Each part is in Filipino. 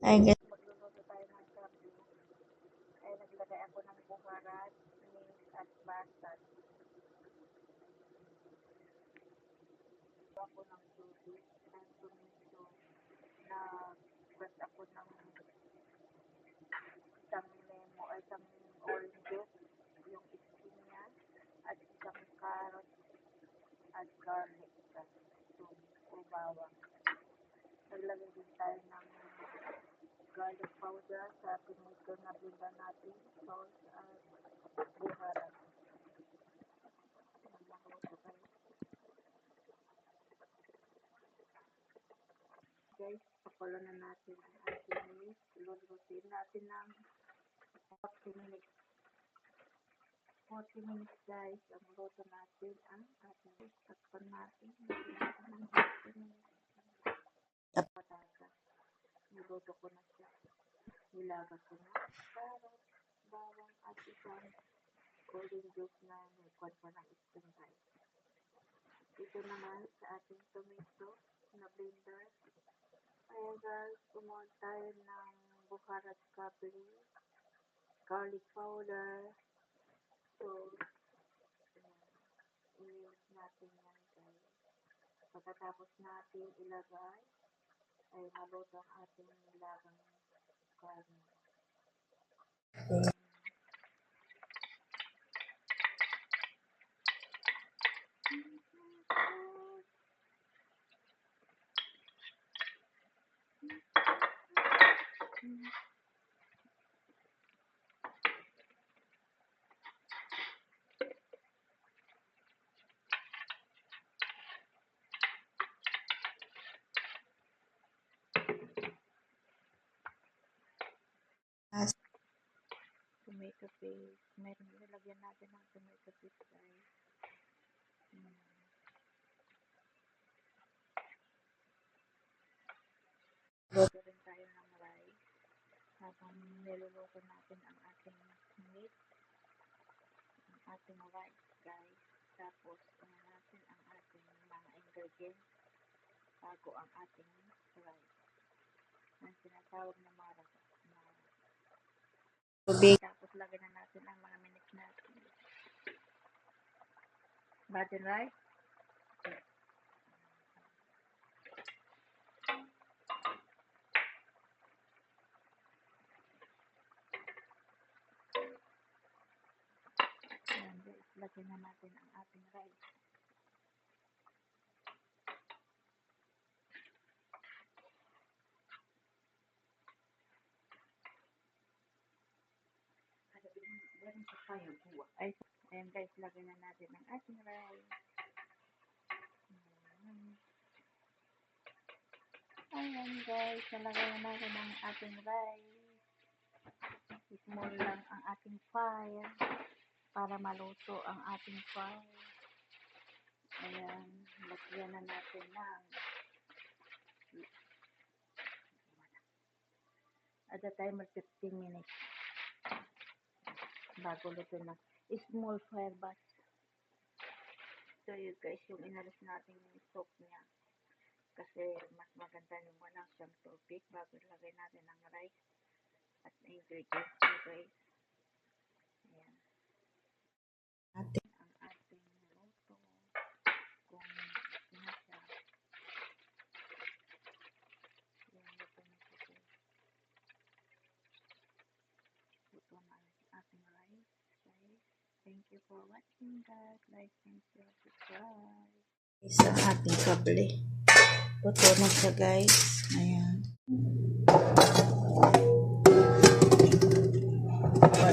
Ay, guys. Magluluto tayo ng gabi. Ay naglagay ako ng buharat, mix at basat. Ako ng tubig ng tomato na press ako ng isang lemo ay isang orange juice, yung skin niya, at isang carrot at garlic o bawang. Naglagay din tayo ng garlic powder sa tomato na blinda natin, salt at buharat. Guys, pakulo na natin ang ating meat. Lulutuin natin ng 40 minutes. 40 minutes guys, ang luto natin ang ating takpan natin. Natin ng 40 minutes. Patatas. Niluto ko na siya. Nilaga ko na carrot, bawang at isang golden juice na may kwan pa ng isang guys. Ito naman sa ating tomato na blender. Ayan guys, kumuha tayo ng buharat kapli, garlic powder, salt, i-mix natin yan guys. Pagkatapos natin ilagay, ay maluto ang ating nilagang karne. Tomato paste. Meron nilagyan natin ng tomato paste guys. Luto rin tayo ng rice. Habang niluluto natin ang ating meat, ang ating rice guys. Tapos natin ang ating mga ingredients bago ang ating rice. Ang tinatawag na marak. Tubig. Tapos lagyan na natin ang mga minutes natin. Button rice. Ayan guys, lagyan na natin ang ating rice. Ayan guys, lagyan na natin ang ating rice. Ayan guys, nalagay na natin ang ating rice. Small lang ang ating fire para maluto ang ating fire. Ayan, lagyan na natin ng at the timer 15 minutes bago luto na. Small fire batch. So yun guys, yung inalis natin yung soap niya. Kasi mas maganda yung walang siyang tubig bago ilagay natin ang rice at ingredients nyo guys. Ayan. Ang ating luto. Kung na siya. Ayan, luto na siya guys. Luto na ang ating rice guys. Thank you for watching guys. Like and share, subscribe. Sa ating kable. Luto na siya guys. Ayan. 1,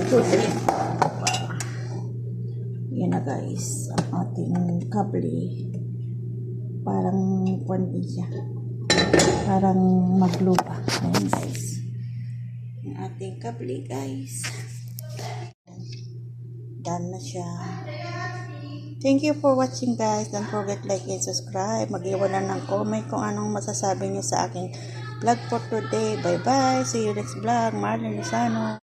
2, 3. Yan na guys. Ang ating kable. Parang kundi siya. Parang maglupa. Ayan guys. Ang ating kable guys. Done na siya. Thank you for watching guys. Don't forget like and subscribe. Mag-iwan na ng comment kung anong masasabi nyo sa aking vlog for today. Bye bye. See you next vlog. Marlene Lozano.